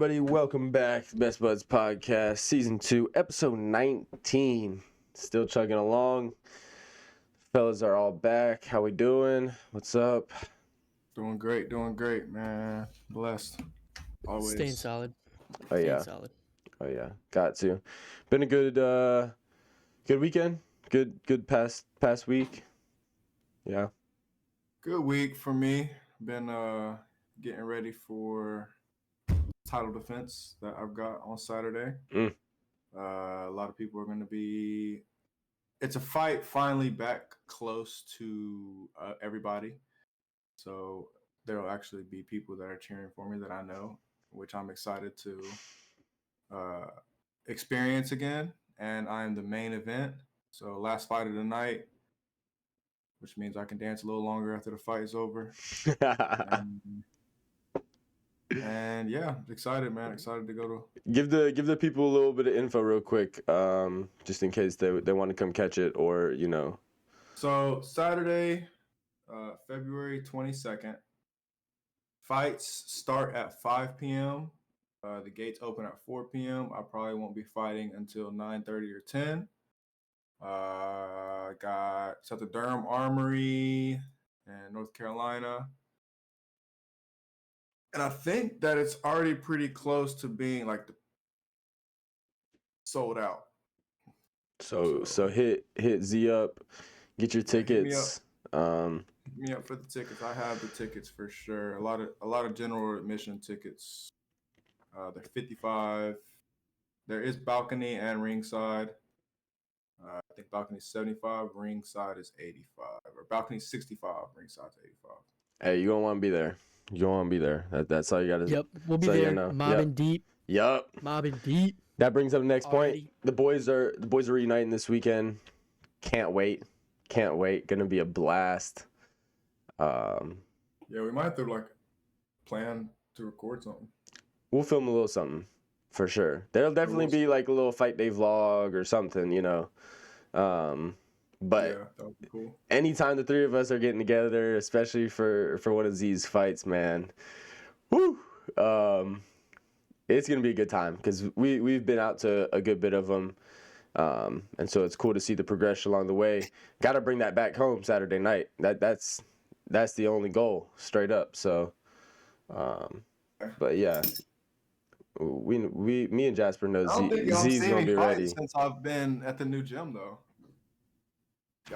everybody? Welcome back to Best Buds Podcast, Season 2, Episode 19. Still chugging along. Fellas are all back. How we doing? What's up? Doing great, man. Blessed. Always. Staying solid. Oh yeah. Solid. Oh yeah. Got to. Been a good weekend. Good past week. Yeah. Good week for me. Been getting ready for title defense that I've got on Saturday. A lot of people are going to be. It's a fight finally back close to everybody. So there will actually be people that are cheering for me that I know, which I'm excited to experience again. And I am the main event. So last fight of the night, which means I can dance a little longer after the fight is over. And yeah, excited, man. Excited to go to. Give the people a little bit of info real quick, just in case they want to come catch it or So Saturday, February 22nd. Fights start at 5 p.m. The gates open at 4 p.m. I probably won't be fighting until 9:30 or 10. It's at the Durham Armory in North Carolina. And I think that it's already pretty close to being like sold out. So hit Z up, get your tickets. Hit me up for the tickets. I have the tickets for sure. A lot of general admission tickets. They're $55. There is balcony and ringside. I think balcony is $75, ringside is $85, or balcony is $65, ringside is $85. Hey, you don't want to be there. You don't want to be there. That's all you got to. Yep, we'll be there. Mobbing deep. Yep. Mobbing deep. That brings up the next Already. point. The boys are reuniting this weekend. Can't wait. Gonna be a blast. Yeah, we might have to plan to record something. We'll film a little something for sure. There'll definitely be like a little fight day vlog or something, But yeah, that would be cool. Anytime the three of us are getting together, especially for one of these fights, man, woo! It's gonna be a good time because we've been out to a good bit of them, and so it's cool to see the progression along the way. Got to bring that back home Saturday night. That's the only goal, straight up. So, but yeah. Me and Jasper know Z's gonna be ready. Since I've been at the new gym though.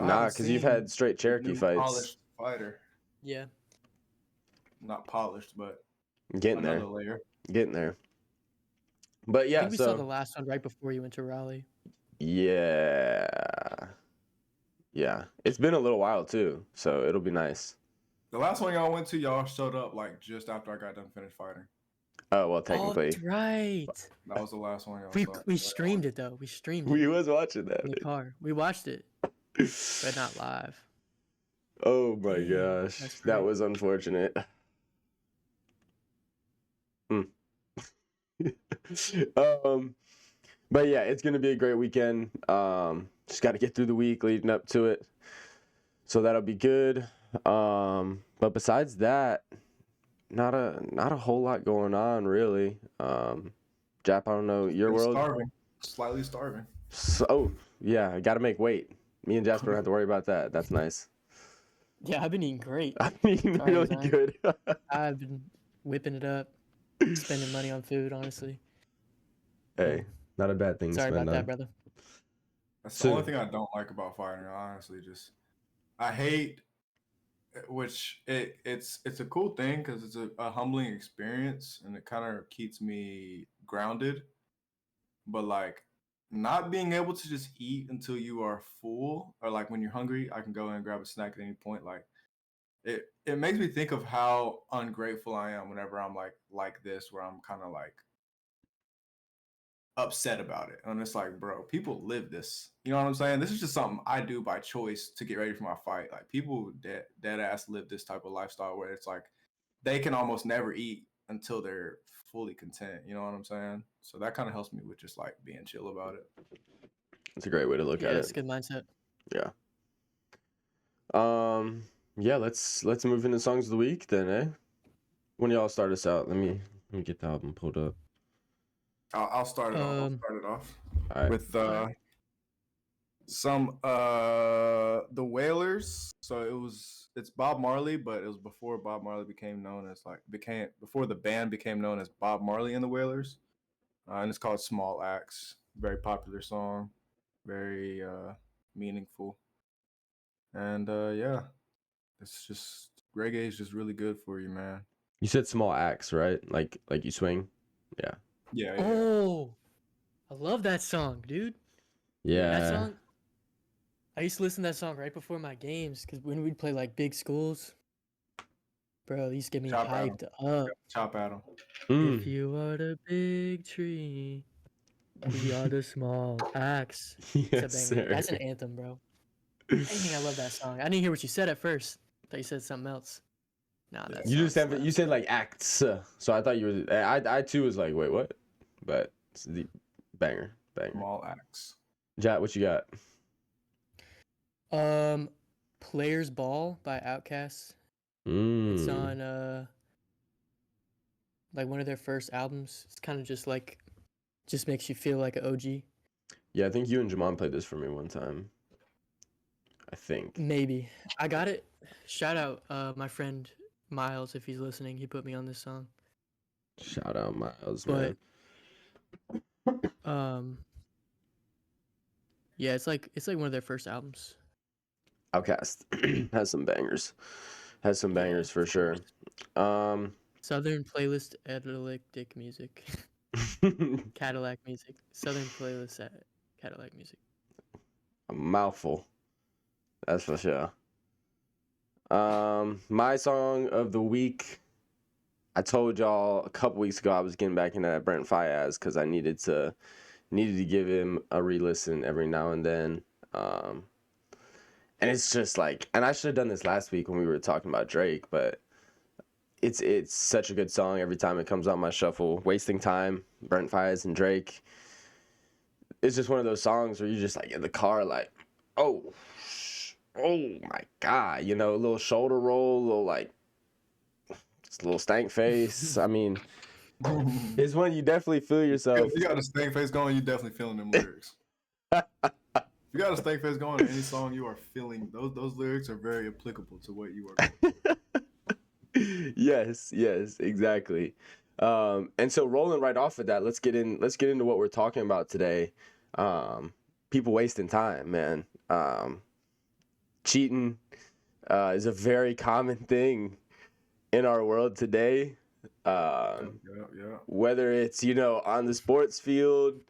Nah, because you've had straight Cherokee fights. Polished fighter. Yeah. Not polished, but getting there. But yeah, I think we saw the last one right before you went to Raleigh. Yeah. It's been a little while too, so it'll be nice. The last one y'all went to, y'all showed up just after I got done finished fighting. Oh well, technically. Oh, that's right. That was the last one y'all saw. We streamed it though. We streamed it. We was watching that in the car. We watched it, but not live. Oh my gosh, that was unfortunate. But yeah, it's gonna be a great weekend. Just got to get through the week leading up to it, so that'll be good. But besides that, not a whole lot going on really. Jap, I don't know your world. Slightly starving. So yeah, I got to make weight. Me and Jasper don't have to worry about that. That's nice. Yeah, I've been eating great. I've been eating really good. I've been whipping it up, spending money on food, honestly. Hey, not a bad thing. Sorry about that, brother. That's the only thing I don't like about fighting. Honestly, I hate. Which it's a cool thing because it's a humbling experience and it kind of keeps me grounded. But not being able to just eat until you are full, or when you're hungry, I can go in and grab a snack at any point. It makes me think of how ungrateful I am whenever I'm like this, where I'm kind of upset about it. And it's bro, people live this. You know what I'm saying? This is just something I do by choice to get ready for my fight. People dead ass live this type of lifestyle where it's they can almost never eat until they're fully content. You know what I'm saying? So that kind of helps me with just being chill about it. It's a great way to look at it. It's a good mindset. Yeah. Yeah, let's move into songs of the week then, eh? When y'all start us out, let me get the album pulled up. I'll start it off. I'll Um, start it off All right. with some the Wailers. So it's Bob Marley, but it was before Bob Marley became known as before the band became known as Bob Marley and the Wailers. And it's called Small Axe. Very popular song, very meaningful. And yeah, it's just reggae is just really good for you, man. You said small axe, right? Like you swing. Yeah. Yeah, yeah. oh, I love that song, dude. Yeah. That song. I used to listen to that song right before my games because when we'd play like big schools, bro, it used to get me Chop at 'em. hyped up. Chop at 'em. Mm. If you are the big tree, we are the small axe. Yes, It's a banger. sir. That's an anthem, bro. Dang, I love that song. I didn't hear what you said at first. I thought you said something else. Nah, that You song just have slaps. you said like acts, so I thought you were. I too was like, wait, what? But it's the banger. Small Axe. Jat, what you got? Players Ball by Outkast. Mm. It's on like one of their first albums. It's kind of just makes you feel like an OG. Yeah, I think you and Jamon played this for me one time. I think. Maybe. I got it. Shout out my friend Miles if he's listening. He put me on this song. Shout out Miles, But man. yeah, it's like one of their first albums. Outkast has some bangers. Has some bangers for sure. Southern playlist eclectic music. Cadillac music. Southern playlist at Cadillac music. A mouthful. That's for sure. My song of the week. I told y'all a couple weeks ago I was getting back into that Brent Faiyaz because I needed to give him a re-listen every now and then. And it's just like, and I should have done this last week when we were talking about Drake, but it's such a good song every time it comes on my shuffle. Wasting Time, Brent Faiyaz and Drake. It's just one of those songs where you're just like in the car, like, oh my God, you know, a little shoulder roll, a little like, just a little stank face. I mean, it's when you definitely feel yourself. If you got a stank face going, you definitely feeling them lyrics. If you got a stank face going in any song, you are feeling those lyrics are very applicable to what you are going through. Yes, exactly. And so rolling right off of that, let's get into what we're talking about today. People wasting time, man. Cheating is a very common thing in our world today. Yeah. Whether it's, you know, on the sports field,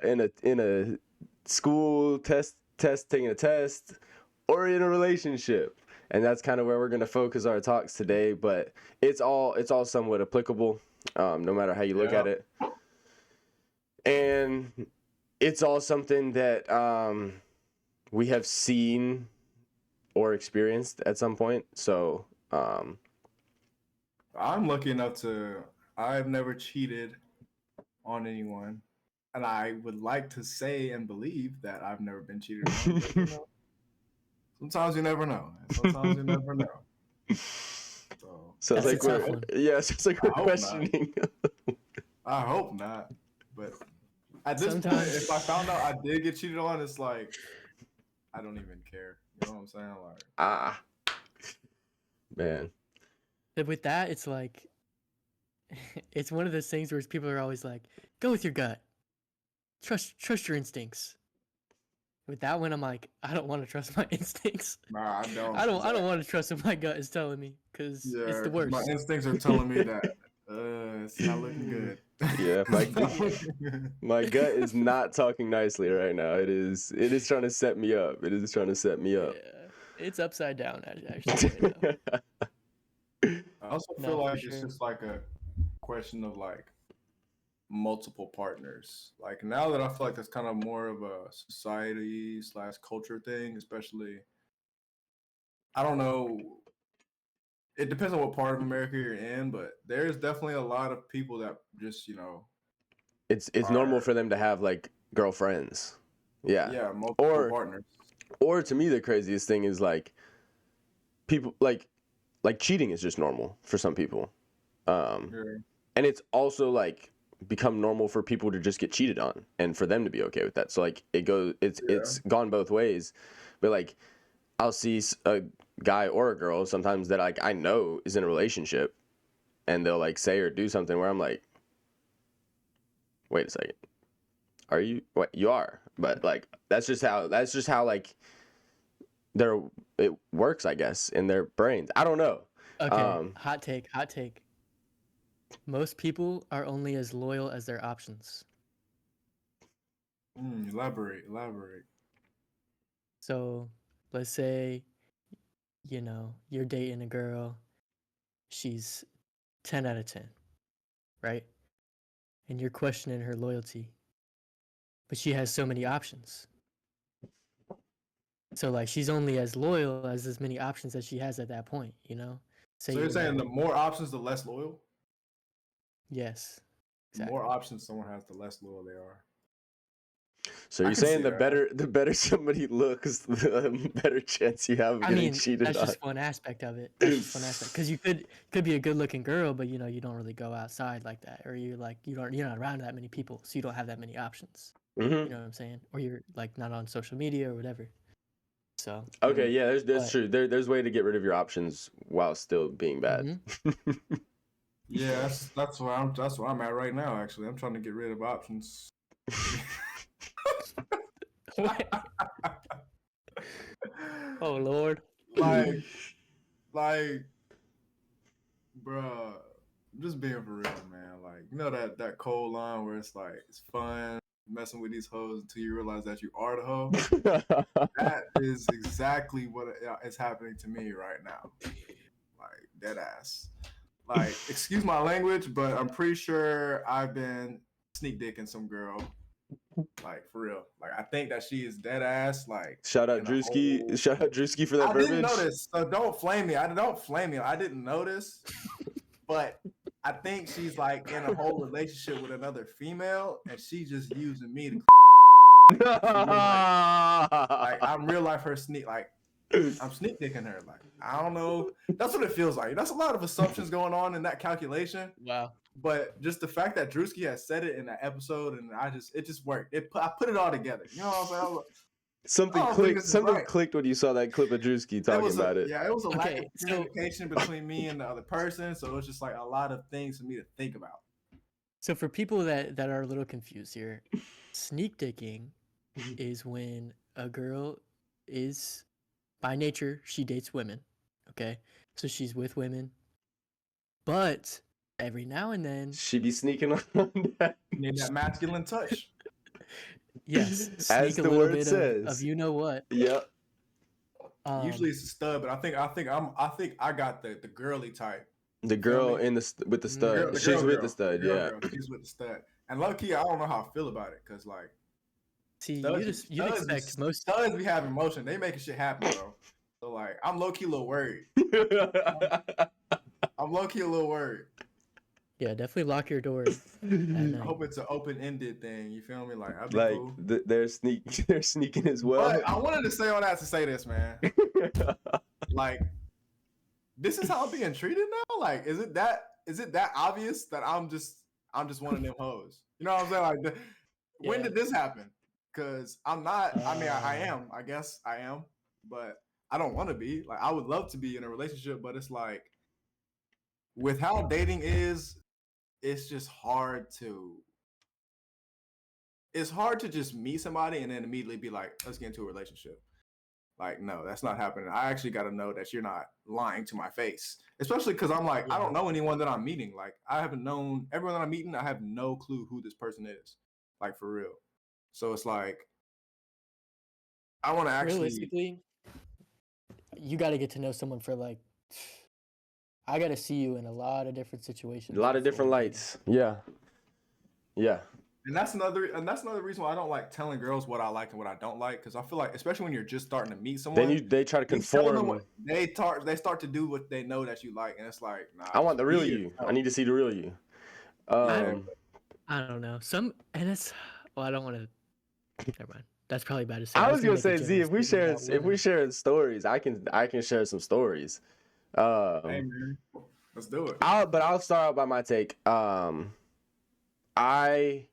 in a school taking a test, or in a relationship. And that's kind of where we're going to focus our talks today, but it's all somewhat applicable, no matter how you look at it. And it's all something that we have seen or experienced at some point. So I'm lucky enough I've never cheated on anyone. And I would like to say and believe that I've never been cheated on. But, you know, sometimes you never know. So it's like we're questioning. I hope not. But at this point, if I found out I did get cheated on, it's like I don't even care. You know what I'm saying? Like man. But with that, it's like it's one of those things where people are always like, go with your gut. Trust your instincts. With that one, I'm like, I don't want to trust my instincts. Nah, I don't. I don't want to trust what my gut is telling me because it's the worst. My instincts are telling me that it's not looking good. Yeah, my gut is not talking nicely right now. It is trying to set me up. Yeah, it's upside down actually right now. I also feel like it's just like a question of like multiple partners. Like now that I feel like that's kind of more of a society/culture thing, especially. I don't know. It depends on what part of America you're in, but there's definitely a lot of people that just, you know, it's normal for them to have like girlfriends. Yeah, multiple partners. Or to me, the craziest thing is like people like cheating is just normal for some people. And it's also like become normal for people to just get cheated on and for them to be okay with that. So like it's gone both ways. But like I'll see a guy or a girl sometimes that like I know is in a relationship, and they'll like say or do something where I'm like, wait a second, are you? What, you are? But like that's just how like it works, I guess, in their brains. I don't know. Okay, hot take. Most people are only as loyal as their options. Elaborate. So let's say, you're dating a girl, she's 10 out of 10, right? And you're questioning her loyalty, but she has so many options. So like she's only as loyal as many options as she has at that point, So you're saying the more options, the less loyal? Yes. Exactly. The more options someone has, the less loyal they are. So you're saying the better somebody looks, the better chance you have of getting cheated on. That's just one aspect of it. Because you could be a good-looking girl, but you don't really go outside like that, or you're not around that many people, so you don't have that many options. Mm-hmm. You know what I'm saying? Or you're like not on social media or whatever. So okay, yeah, that's true. There's a way to get rid of your options while still being bad. Mm-hmm. Yeah, that's where I'm at right now. Actually, I'm trying to get rid of options. Oh Lord. Like, bruh, just being for real, man. Like, that cold line where it's like it's fun messing with these hoes until you realize that you are the hoe. That is exactly what is happening to me right now. Like, dead ass. Like, excuse my language, but I'm pretty sure I've been sneak dicking some girl. Like, for real. Like, I think that she is dead ass. Like, shout out Drewski. Shout out Drewski for that verbiage. I didn't notice, so don't flame me. I didn't notice, but I think she's like in a whole relationship with another female, and she's just using me to. Like, I'm real life her sneak. Like, I'm sneak dicking her. Like, I don't know. That's what it feels like. That's a lot of assumptions going on in that calculation. Wow. But just the fact that Drewski has said it in that episode, and it just worked. I put it all together. You know what I'm saying? Something clicked when you saw that clip of Drewski talking about it. Yeah, it was a lack of communication between me and the other person. So it was just like a lot of things for me to think about. So for people that are a little confused here, sneak dicking is when a girl is, by nature, she dates women. Okay, so she's with women, but every now and then she be sneaking on that. Need that masculine touch. Yes, as the word says. Of you know what. Yep. Usually it's a stud, but I think I got the girly type. The girl with the stud. She's with the stud. Yeah. She's with the stud. And low key, I don't know how I feel about it, cause like, see, you'd expect most studs be having motion. They making shit happen, bro. So like, I'm low key a little worried. I'm low key a little worried. Yeah, definitely lock your door. I hope it's an open-ended thing. You feel me? Like, cool. They're sneaking as well. But I wanted to say all that to say this, man. Like, this is how I'm being treated now. Like, is it that obvious that I'm just one of them hoes? You know what I'm saying? Like, when did this happen? Because I'm not. I mean, I am. I guess I am. But I don't want to be. Like, I would love to be in a relationship, but it's like, with how dating is, it's just hard to just meet somebody and then immediately be like, let's get into a relationship. Like, no, that's not happening. I actually got to know that you're not lying to my face, especially because I'm like, I don't know anyone that I'm meeting. Like, I haven't known everyone that I'm meeting. I have no clue who this person is, like, for real. So it's like, I want to actually. Realistically, you got to get to know someone for like. I got to see you in a lot of different situations. A lot of different lights. Yeah. Yeah. And that's another reason why I don't like telling girls what I like and what I don't like, because I feel like, especially when you're just starting to meet someone, then they try to conform. They start to do what they know that you like, and it's like, nah. I want the real you. I need to see the real you. I don't know. I don't want to. Never mind. That's probably bad to say. I was gonna say, Z, if we share stories, I can share some stories. Hey man, let's do it. But I'll start out by my take. I,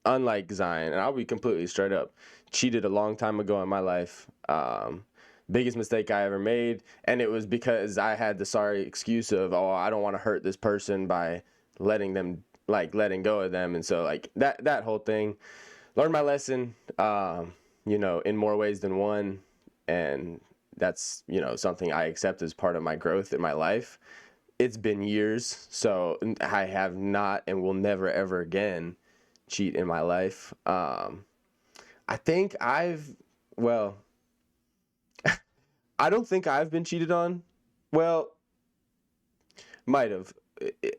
unlike Zion, and I'll be completely straight up, cheated a long time ago in my life. Biggest mistake I ever made, and it was because I had the sorry excuse of, oh, I don't want to hurt this person by letting go of them, and so like that whole thing. Learned my lesson, in more ways than one, and that's something I accept as part of my growth in my life. It's been years, so I have not and will never ever again cheat in my life. I think I don't think I've been cheated on. Well, might have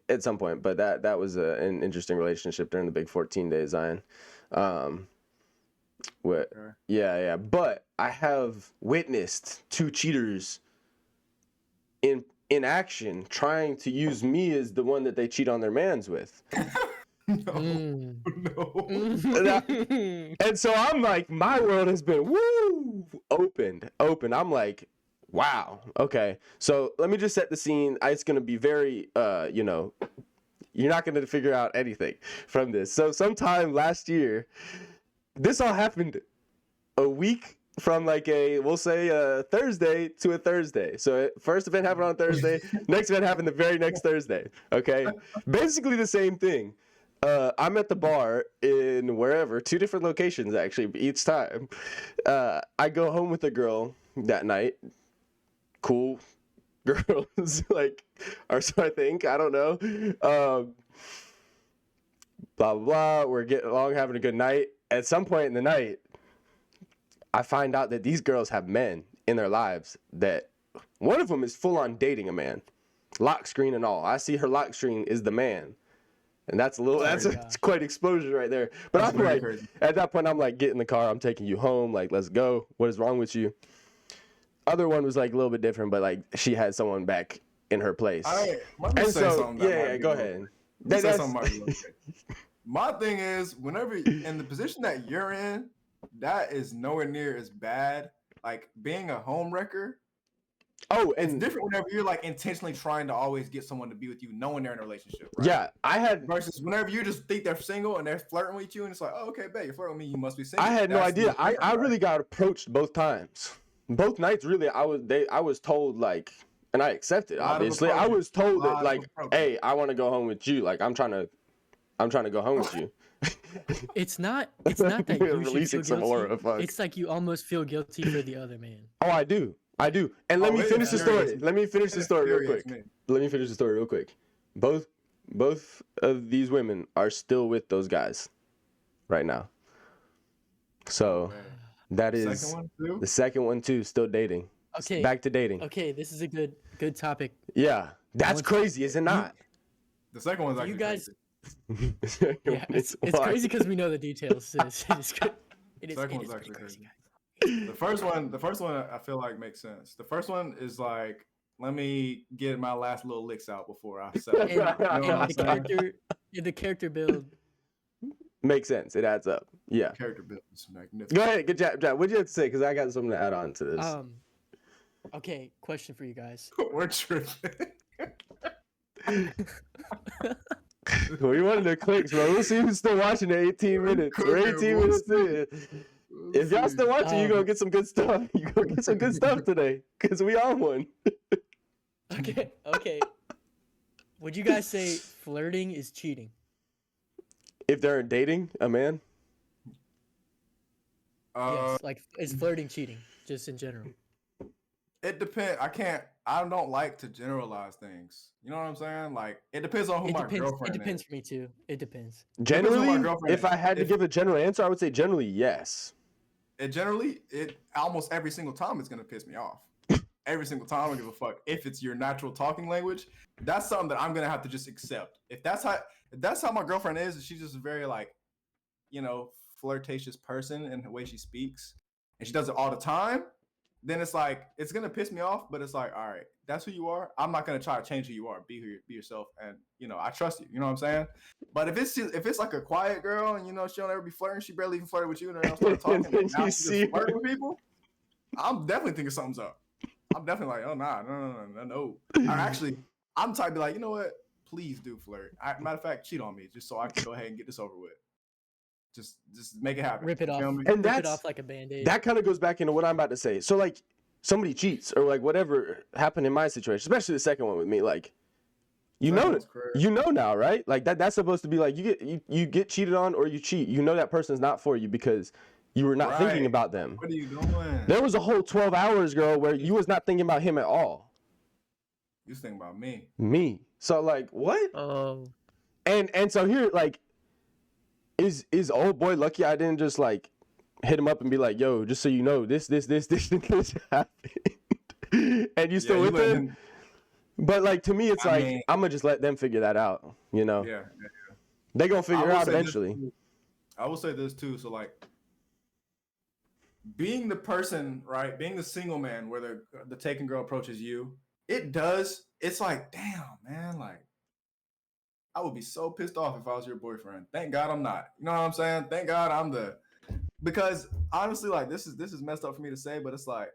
at some point, but that was an interesting relationship during the Big 14 days, Zion. Yeah. But I have witnessed two cheaters in action trying to use me as the one that they cheat on their mans with. No. And so I'm like, my world has been opened. I'm like, wow, okay. So let me just set the scene. It's gonna be very, you're not gonna figure out anything from this. So sometime last year, this all happened a week from we'll say a Thursday to a Thursday. So first event happened on Thursday, next event happened the very next Thursday. Okay, basically the same thing. I'm at the bar in wherever, 2 different locations actually each time. I go home with a girl that night. Cool girls, or so I think. I don't know. Blah, blah, blah. We're getting along, having a good night. At some point in the night, I find out that these girls have men in their lives that one of them is full on dating a man. Lock screen and all. I see her lock screen is the man. And that's it's quite exposure right there. But I'm like, crazy. At that point, I'm like, get in the car. I'm taking you home. Like, let's go. What is wrong with you? Other one was like a little bit different, but like she had someone back in her place. Let me say something. Yeah, go ahead. My thing is, whenever in the position that you're in, that is nowhere near as bad. Like being a home wrecker. Oh, and it's different whenever you're like intentionally trying to always get someone to be with you, knowing they're in a relationship. Right? Yeah, I had versus whenever you just think they're single and they're flirting with you, and it's like, oh, okay, bet you're flirting with me, you must be single. I had no idea. I really got approached both times, both nights. Really, I was told like, and I accepted. Obviously, I was told that like, hey, I want to go home with you. Like, I'm trying to go home with you. It's not that you releasing should feel some guilty. It's like you almost feel guilty for the other man. Oh, I do. And let me finish the story. Let me finish the story real quick. Both of these women are still with those guys right now. So that is the second one too, still dating. Okay. Back to dating. Okay, this is a good topic. Yeah. That's crazy, is it not? The second one's actually you guys crazy. Yeah, it's crazy because we know the details. It is actually crazy. The first one I feel like makes sense. The first one is like, let me get my last little licks out before I settle. The character build makes sense. It adds up. Yeah. Character build is magnificent. Go ahead, good job. What do you have to say? Because I got something to add on to this. Okay, question for you guys. We're tripping. We wanted the clicks, bro. We'll see who's still watching at 18 minutes. We're 18 minutes in. If y'all still watching, you're going to get some good stuff. You're going to get some good stuff today. Because we on one. Okay. Would you guys say flirting is cheating? Uh, If they're dating a man? Yes, like is flirting cheating, just in general? It depends. I don't like to generalize things. You know what I'm saying? Like, it depends on who my girlfriend is. It depends for me too. It depends. Generally, if I had to give a general answer, I would say generally yes. It almost every single time it's gonna piss me off. Every single time, I don't give a fuck. If it's your natural talking language, that's something that I'm gonna have to just accept. If that's how my girlfriend is, she's just a very like, flirtatious person in the way she speaks, and she does it all the time, then it's like, it's gonna piss me off, but it's like, all right, that's who you are. I'm not gonna try to change who you are. Be yourself, and I trust you. You know what I'm saying? But if it's like a quiet girl, and she don't ever be flirting, she barely even flirted with you, and then I'll start talking, and now she's just flirting with people, I'm definitely thinking something's up. I'm definitely like, oh no. Or actually, I'm the type to be like, you know what? please do flirt. Matter of fact, cheat on me just so I can go ahead and get this over with. Just make it happen. Rip it You off. feel me? And Rip it off like a Band-Aid. that kind of goes back into what I'm about to say. So like somebody cheats or like whatever happened in my situation, especially the second one with me, like you know now, right? Like that's supposed to be like you get cheated on or you cheat. You know that person's not for you because you were not thinking about them. What are you doing? There was a whole 12 hours, girl, where you was not thinking about him at all. You was thinking about me. Me. So like what? Oh. And so here like is old boy lucky I didn't just like hit him up and be like, yo, just so you know, this happened. And you still with him? But like to me it's I'm gonna just let them figure that out, you know? Yeah. They gonna figure it out eventually. I will say this too. So like being the person, right? Being the single man where the taken girl approaches you, it's like, damn, man, like I would be so pissed off if I was your boyfriend. Thank God I'm not. You know what I'm saying? Thank God because honestly, like this is messed up for me to say, but it's like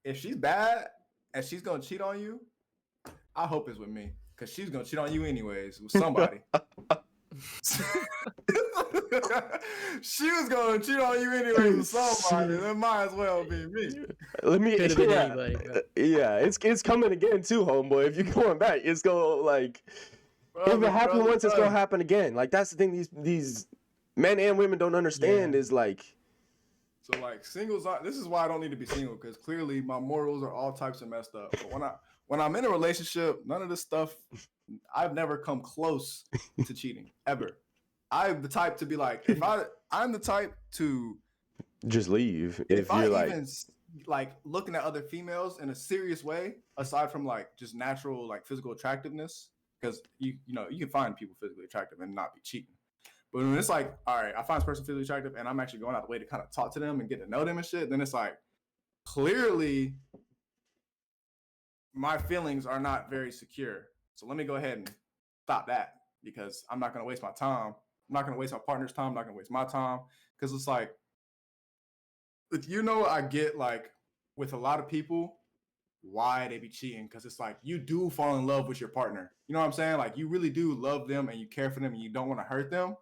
if she's bad and she's gonna cheat on you, I hope it's with me. Because she's gonna cheat on you anyways with somebody. She was gonna cheat on you anyways with somebody. That might as well be me. Could have been anybody, bro. Yeah, it's coming again too, homeboy. If you're going back, it's gonna like if it happened once, it's gonna happen again. Like that's the thing these men and women don't understand is like. So like singles, this is why I don't need to be single because clearly my morals are all types of messed up. But when I'm in a relationship, none of this stuff. I've never come close to cheating ever. I'm the type to be like, I'm the type to just leave if I you're even like looking at other females in a serious way, aside from like just natural like physical attractiveness, because you can find people physically attractive and not be cheating. But when it's like, all right, I find this person physically attractive and I'm actually going out the way to kind of talk to them and get to know them and shit, then it's like clearly my feelings are not very secure. So let me go ahead and stop that because I'm not going to waste my time. I'm not going to waste my partner's time. I'm not going to waste my time because it's like, I get like with a lot of people, why they be cheating because it's like you do fall in love with your partner. You know what I'm saying? Like you really do love them and you care for them and you don't want to hurt them.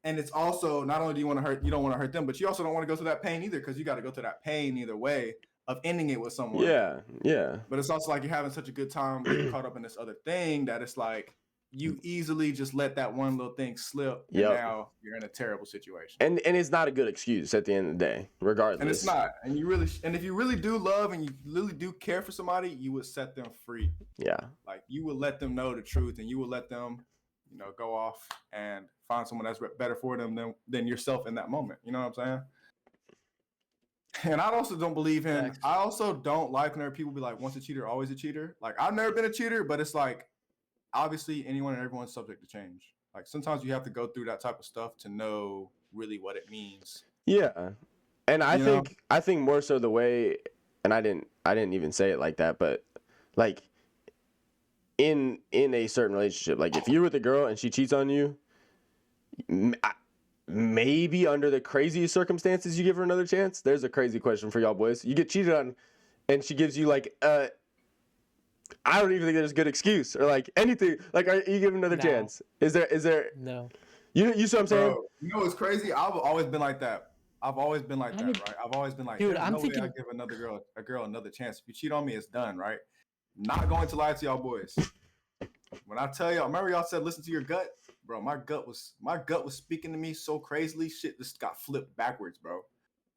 And it's also not only you don't want to hurt them, but you also don't want to go through that pain either because you got to go through that pain either way of ending it with someone. Yeah. But it's also like you're having such a good time getting caught up in this other thing that it's like you easily just let that one little thing slip and now you're in a terrible situation. And it's not a good excuse at the end of the day, regardless. And it's not. And if you really do love and you really do care for somebody, you would set them free. Yeah. Like you would let them know the truth and you would let them, go off and find someone that's better for them than yourself in that moment. You know what I'm saying? And I also don't believe in, I also don't like whenever people be like, once a cheater, always a cheater. Like, I've never been a cheater, but it's like, obviously, anyone and everyone's subject to change. Like, sometimes you have to go through that type of stuff to know really what it means. Yeah. And I think more so the way, and I didn't even say it like that, but like in a certain relationship, like if you're with a girl and she cheats on you, maybe under the craziest circumstances you give her another chance. There's a crazy question for y'all boys. You get cheated on and she gives you like I don't even think there's a good excuse or like anything. Like are you giving another chance? Is there No. You see what I'm saying? Bro, it's crazy. I've always been like that. I've always been like that, right? I've always been like, dude, I'm thinking way I give a girl another chance. If you cheat on me, it's done, right? Not going to lie to y'all boys. When I tell y'all, remember y'all said listen to your gut? Bro, my gut was speaking to me so crazily. Shit just got flipped backwards, bro.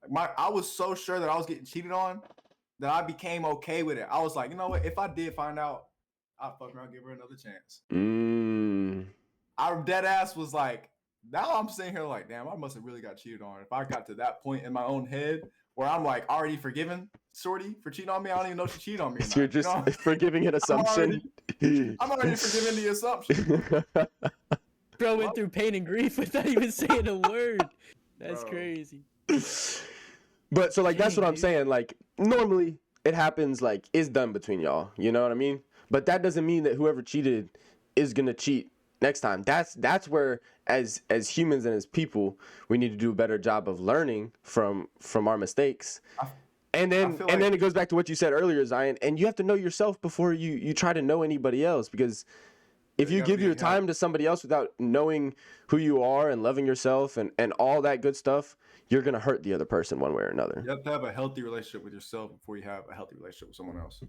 Like I was so sure that I was getting cheated on that I became okay with it. I was like, you know what? If I did find out, I'll fuck around, give her another chance. I dead ass was like, now I'm sitting here like, damn, I must have really got cheated on. If I got to that point in my own head where I'm like already forgiven Shorty for cheating on me, I don't even know if she cheated on me. You're just forgiving an assumption. I'm already forgiving the assumption. Bro went through pain and grief without even saying a word. That's crazy. But so like that's what I'm saying. Like normally it happens like it's done between y'all. You know what I mean? But that doesn't mean that whoever cheated is gonna cheat next time. That's where as humans and as people we need to do a better job of learning from our mistakes And then feel like it goes back to what you said earlier, Zion. And you have to know yourself before you try to know anybody else, because if you give your time to somebody else without knowing who you are and loving yourself and all that good stuff, you're gonna hurt the other person one way or another. you have to have a healthy relationship with yourself before you have a healthy relationship with someone else.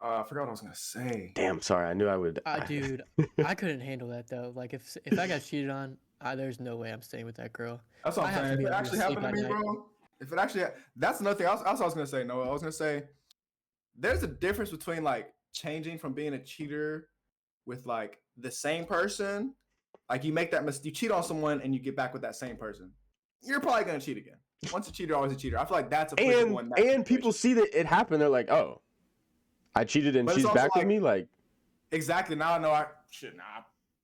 I forgot what I was gonna say. Damn, sorry. I knew I would. Dude, I couldn't handle that though. Like if I got cheated on, there's no way I'm staying with that girl. That's what I I'm have to saying. be If it able to actually sleep happened to at me, night. bro. If it actually, that's another thing. That's what I was gonna say. No, I was gonna say, there's a difference between like changing from being a cheater with like the same person. Like you make that mistake, you cheat on someone, and you get back with that same person. You're probably gonna cheat again. Once a cheater, always a cheater. I feel like that's applicable in that And people see that it happened. They're like, oh, I cheated and she's back with me. Like, exactly. Now I know I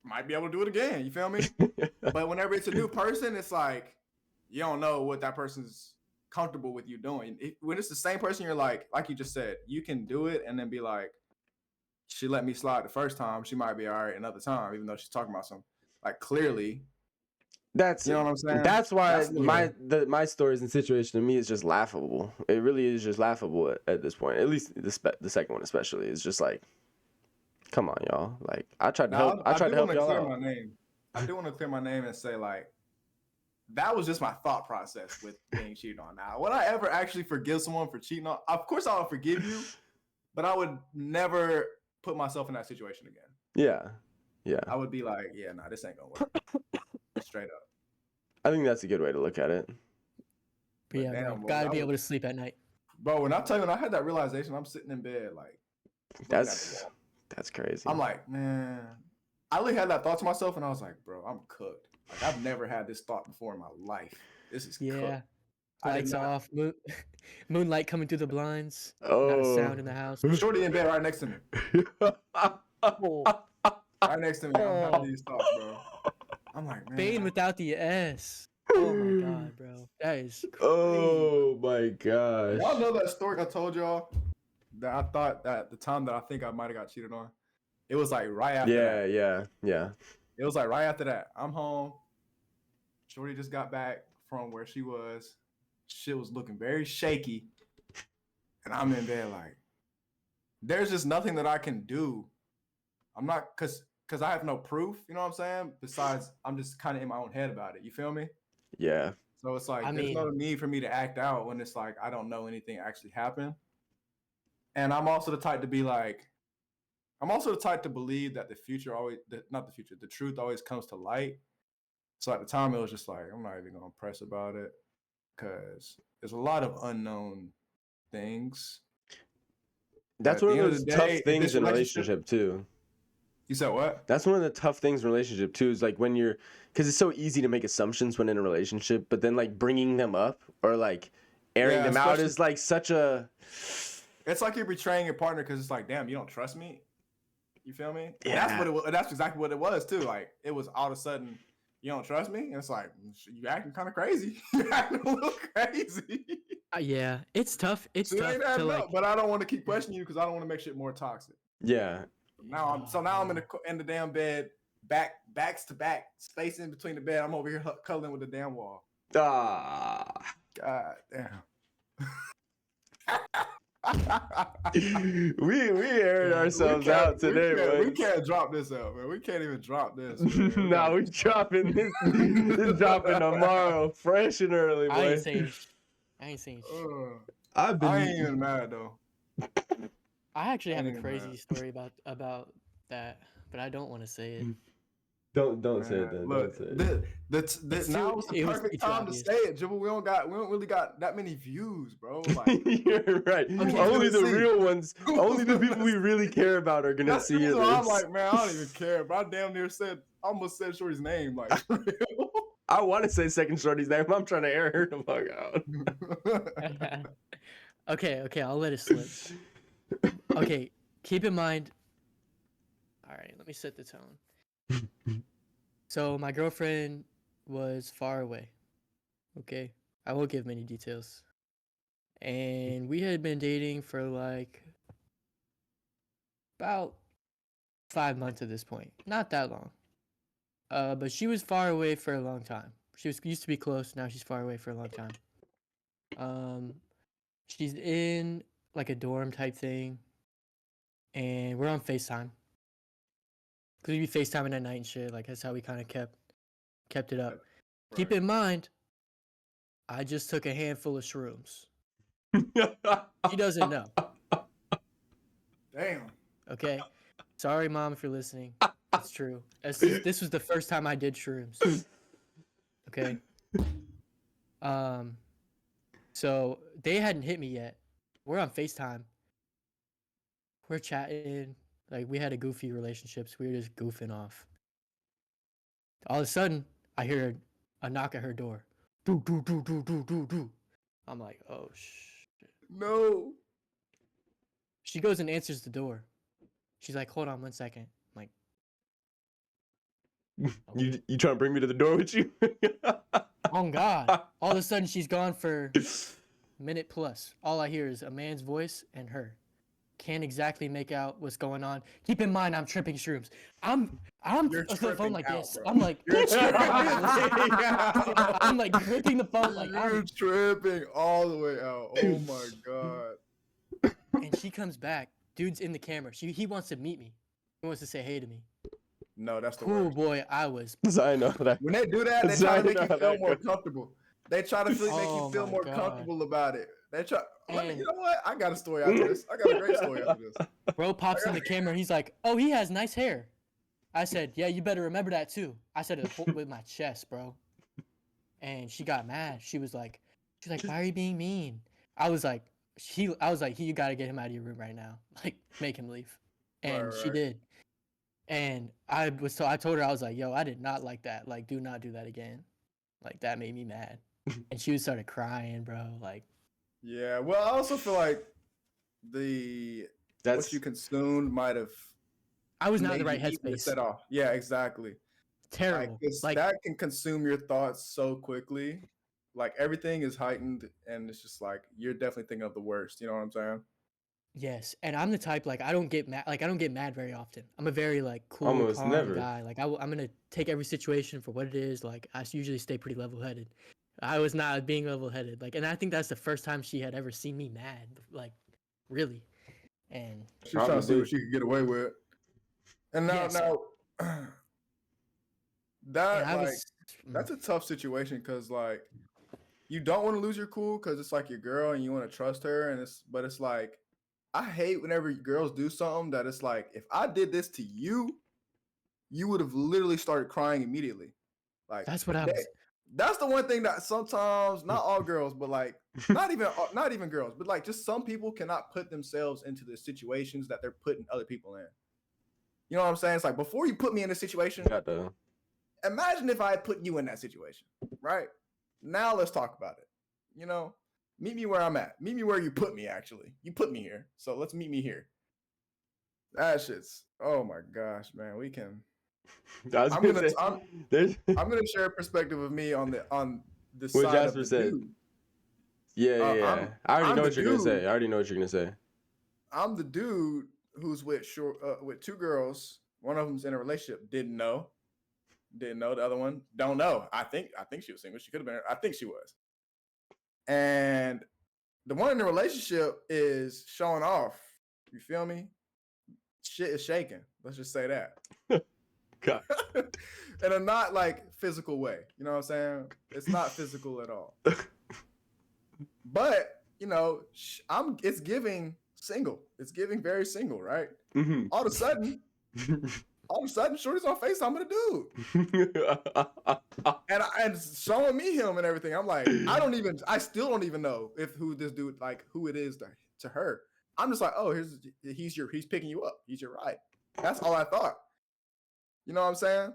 might be able to do it again. You feel me? But whenever it's a new person, it's like you don't know what that person's comfortable with you doing. When it's the same person, you're like you just said, you can do it and then be like, she let me slide the first time. She might be all right another time, even though she's talking about something. Like clearly, that's, you know what I'm saying? That's why my stories and situation to me is just laughable. It really is just laughable at this point. At least the second one especially is just like, come on, y'all. Like I tried to help. I tried to help y'all out. I do want to clear my name and say like, that was just my thought process with being cheated on. Now, would I ever actually forgive someone for cheating on? Of course, I would forgive you, but I would never put myself in that situation again. Yeah. I would be like, yeah, nah, this ain't gonna work. Straight up. I think that's a good way to look at it. But yeah, damn, bro, gotta be able to sleep at night. Bro, when I tell you, when I had that realization, I'm sitting in bed like, that's crazy. I'm like, man, I really had that thought to myself, and I was like, bro, I'm cooked. Like I've never had this thought before in my life. This is cooked. Lights off, moonlight coming through the blinds. Oh. Not a sound in the house. Shorty in bed right next to me. Right next to me. I'm having these thoughts, bro. I'm like, man. Bane without the S. Oh my god, bro. That is crazy. Oh my gosh. Y'all know that story I told y'all that I thought that the time that I think I might have got cheated on? It was like right after that. Yeah. It was like right after that. I'm home. Shorty just got back from where she was. Shit was looking very shaky. And I'm in bed like, there's just nothing that I can do. I'm not, because I have no proof, you know what I'm saying? Besides, I'm just kind of in my own head about it. You feel me? Yeah. So it's like, there's no need for me to act out when it's like, I don't know anything actually happened. And I'm also the type to be like, I'm also the type to believe that the truth always comes to light. So at the time, it was just like, I'm not even going to press about it because there's a lot of unknown things. That's one of those tough things in a relationship too. You said what? That's one of the tough things in a relationship too, is like when you're, because it's so easy to make assumptions when in a relationship, but then like bringing them up or like airing them out is like such a... It's like you're betraying your partner because it's like, damn, you don't trust me? You feel me? Yeah. That's what it was. That's exactly what it was too. Like it was all of a sudden, you don't trust me? And it's like, you acting kind of crazy. You acting a little crazy. Yeah, it's tough. It's tough to like... But I don't want to keep questioning you because I don't want to make shit more toxic. Yeah. Now I'm in the damn bed, backs to back, space in between the bed. I'm over here cuddling with the damn wall. Ah. God damn. we aired ourselves out today, we can't drop this out, man. We can't even drop this. No, we dropping this. This dropping tomorrow, fresh and early, boy. I ain't saying shit. I ain't even mad though. I actually have a crazy story about that, but I don't want to say it. Don't say it then. Look, don't say it. Now was the perfect time to say it, Jibble. We don't really got that many views, bro. Like, you're right. Okay, only the real ones, only the people we really care about are gonna see it. I'm like, man, I don't even care. But I damn near almost said Shorty's name. Like, I want to say second Shorty's name. I'm trying to air her the fuck out. Okay, I'll let it slip. Okay, keep in mind. All right, let me set the tone. So my girlfriend was far away. Okay, I won't give many details. And we had been dating for like about 5 months at this point. Not that long. But she was far away for a long time. She used to be close. Now she's far away for a long time. She's in like a dorm type thing, and we're on FaceTime. Cause we be FaceTiming at night and shit. Like that's how we kind of kept it up. Right. Keep in mind, I just took a handful of shrooms. She doesn't know. Damn. Okay. Sorry, mom, if you're listening. It's true. This was the first time I did shrooms. Okay. So they hadn't hit me yet. We're on FaceTime. We're chatting. Like we had a goofy relationship. So we were just goofing off. All of a sudden, I hear a knock at her door. Do do do do do do do. I'm like, oh shit. No. She goes and answers the door. She's like, hold on 1 second. I'm like, you trying to bring me to the door with you? oh God. All of a sudden she's gone for a minute plus. All I hear is a man's voice and her. Can't exactly make out what's going on. Keep in mind I'm tripping shrooms. I'm You're on the phone like tripping this. out, bro. I'm like You're tripping. I'm like gripping the phone like You're tripping all the way out. Oh my God. and she comes back. Dude's in the camera. He wants to meet me. He wants to say hey to me. No, that's the Cool worst. boy, I was. I know that. When they do that, they try to make you feel more comfortable. They try to make you feel my more God. comfortable about it. They try. And- You know what? I got a story after this. I got a great story after this. Bro pops in the camera. He's like, "Oh, he has nice hair." I said, "Yeah, you better remember that too." I said it with my chest, bro. And she got mad. She's like, "Why are you being mean?" I was like, you gotta get him out of your room right now. Like, make him leave. And she did. And I told her, I was like, "Yo, I did not like that. Like, do not do that again." Like, that made me mad. And she started crying, bro. Like, yeah. Well, I also feel like what you consumed might have. I was not in the right made you easier to headspace. set off. Yeah, exactly. Terrible. Like that can consume your thoughts so quickly. Like everything is heightened, and it's just like you're definitely thinking of the worst. You know what I'm saying? yes, and I'm the type like I don't get mad. Like I don't get mad very often. I'm a very like cool, Almost calm never. guy. Like I'm gonna take every situation for what it is. Like I usually stay pretty level-headed. I was not being level-headed. Like, and I think that's the first time she had ever seen me mad. Like, really. And She was trying to see what she could get away with. And now, yes, that and like that's a tough situation because like you don't want to lose your cool because it's like your girl and you want to trust her and it's like I hate whenever girls do something that it's like if I did this to you, you would have literally started crying immediately. Like that's what I was. That's the one thing that sometimes not all girls, but like not even girls, but like just some people cannot put themselves into the situations that they're putting other people in. You know what I'm saying? It's like before you put me in a situation, imagine if I had put you in that situation, right? Now let's talk about it. You know, meet me where I'm at. Meet me where you put me, actually. You put me here. So let's meet me here. That shit's, oh my gosh, man. We can. I'm gonna share a perspective of me on the side Jasper of the said. dude. Yeah. I already know what you're gonna say. I'm the dude who's with two girls. One of them's in a relationship. Didn't know. The other one don't know. I think she was single. She could have been. I think she was. And the one in the relationship is showing off. You feel me? Shit is shaking. Let's just say that. God. In a not like physical way. You know what I'm saying? It's not physical at all. But you know, it's giving single. It's giving very single, right? Mm-hmm. All of a sudden, Shorty's on FaceTime with a dude. and showing me him and everything. I'm like, I still don't even know who this dude, like who it is to her. I'm just like, oh, he's picking you up. He's your ride. That's all I thought. You know what I'm saying?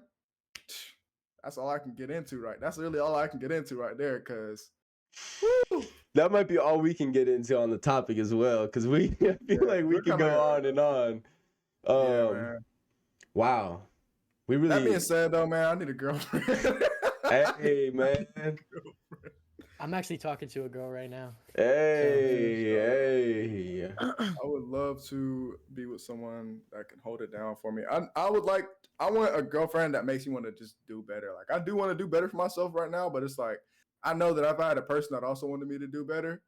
That's all I can get into, right? That's really all I can get into right there, because that might be all we can get into on the topic as well, because I feel like we can go on and on. Yeah, man. Wow. That being said, though, man, I need a girlfriend. Hey, man. I'm actually talking to a girl right now. Hey. I would love to be with someone that can hold it down for me. I want a girlfriend that makes me want to just do better. Like I do want to do better for myself right now, but it's like I know that if I had a person that also wanted me to do better,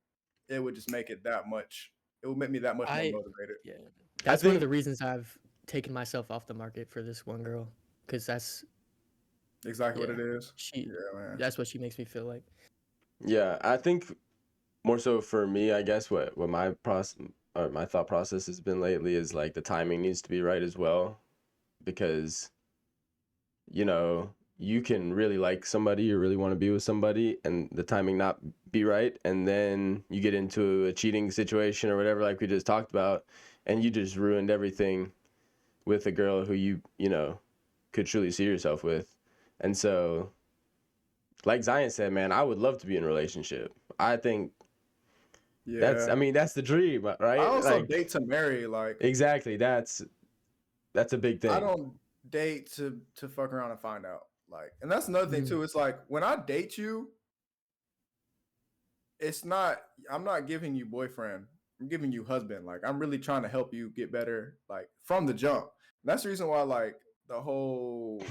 it would just make it that much. It would make me that much more motivated. Yeah, that's one of the reasons I've taken myself off the market for this one girl, because that's exactly what it is. Man. That's what she makes me feel like. Yeah, I think more so for me, I guess what my my thought process has been lately is like the timing needs to be right as well, because you can really like somebody or really want to be with somebody and the timing not be right, and then you get into a cheating situation or whatever, like we just talked about, and you just ruined everything with a girl who you could truly see yourself with. And so, like Zion said, man, I would love to be in a relationship. I think that's the dream, right? I also date to marry, like exactly. That's a big thing. I don't date to fuck around and find out. Like, and that's another thing too. It's like when I date you, I'm not giving you boyfriend. I'm giving you husband. Like, I'm really trying to help you get better, like from the jump. And that's the reason why, like, the whole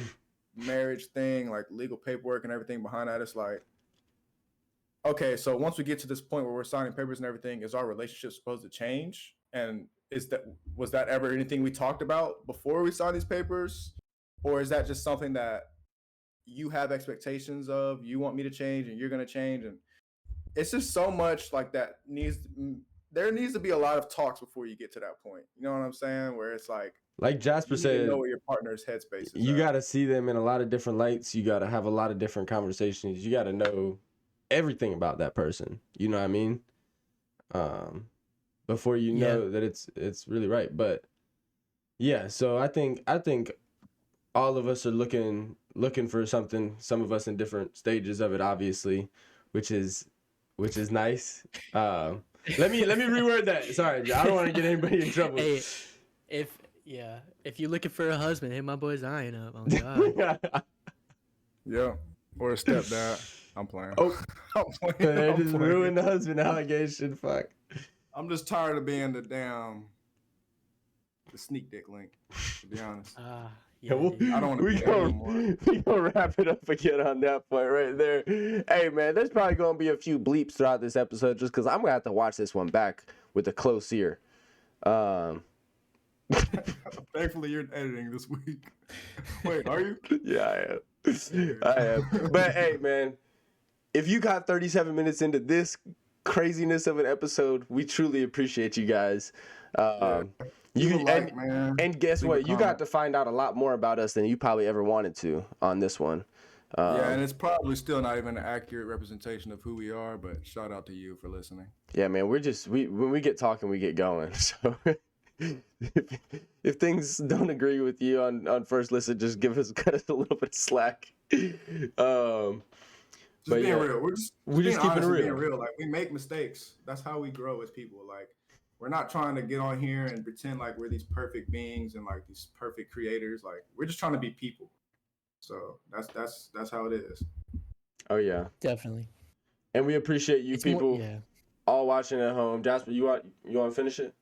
marriage thing, like legal paperwork and everything behind that, it's like, okay, so once we get to this point where we're signing papers and everything, is our relationship supposed to change? And was that ever anything we talked about before we signed these papers? Or is that just something that you have expectations of, you want me to change and you're going to change? And it's just so much like that there needs to be a lot of talks before you get to that point. You know what I'm saying? Where it's like Jasper said, you know where your partner's headspace is. You got to see them in a lot of different lights. You got to have a lot of different conversations. You got to know everything about that person. You know what I mean? Before you know that it's really right. But yeah, so I think all of us are looking for something. Some of us in different stages of it, obviously, which is nice. Let me reword that. Sorry, I don't want to get anybody in trouble. Hey, if you're looking for a husband, hit my boy Zion up. Oh God. Yeah, or a stepdad. I'm playing. Oh, they just ruined the husband allegation. Fuck. I'm just tired of being the sneak dick link, to be honest. Yeah, I don't want to be there anymore. We gonna wrap it up again on that point right there. Hey man, there's probably gonna be a few bleeps throughout this episode just because I'm gonna have to watch this one back with a close ear. Thankfully, you're editing this week. Wait, are you? Yeah, I am. But hey man, if you got 37 minutes into this craziness of an episode, we truly appreciate you guys. And guess what? You got to find out a lot more about us than you probably ever wanted to on this one. And it's probably still not even an accurate representation of who we are, but shout out to you for listening. Yeah, man, when we get talking, we get going. So if things don't agree with you on first listen, just cut us a little bit of slack. Just being real. We're just keeping it real. Being real. Like, we make mistakes. That's how we grow as people. Like, we're not trying to get on here and pretend like we're these perfect beings and like these perfect creators. Like, we're just trying to be people. So that's how it is. Oh yeah, definitely. And we appreciate you people all watching at home. Jasper, you want to finish it?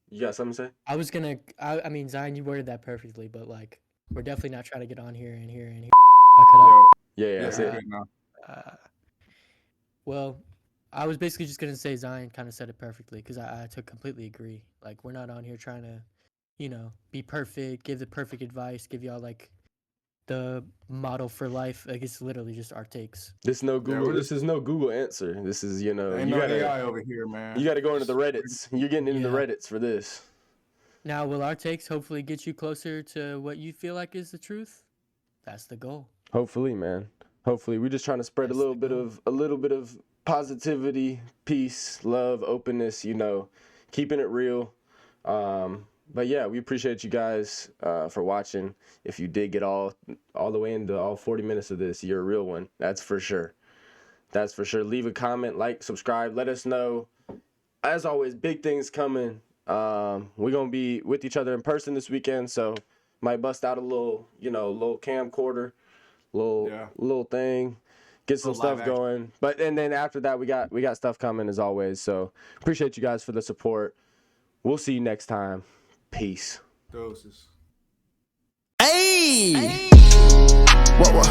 You got something to say? I mean, Zion, you worded that perfectly, but like, we're definitely not trying to get on here and here and here. I cut out. Yeah. That's it. Well, I was basically just gonna say Zion kind of said it perfectly because I completely agree. Like, we're not on here trying to, be perfect, give the perfect advice, give y'all like the model for life. Like, it's literally just our takes. This is no Google answer. This is ain't no AI over here, man. You got to go into the Reddits. You're getting into the Reddits for this. Now, will our takes hopefully get you closer to what you feel like is the truth? That's the goal. Hopefully, man. Hopefully, we're just trying to spread a little bit of positivity, peace, love, openness. Keeping it real. But yeah, we appreciate you guys for watching. If you did get all the way into all 40 minutes of this, you're a real one. That's for sure. Leave a comment, like, subscribe. Let us know. As always, big things coming. We're gonna be with each other in person this weekend, so might bust out a little camcorder. Little thing, get some stuff going. But and then after that, we got stuff coming as always. So appreciate you guys for the support. We'll see you next time. Peace. Doses. Hey. What?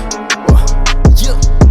Yeah.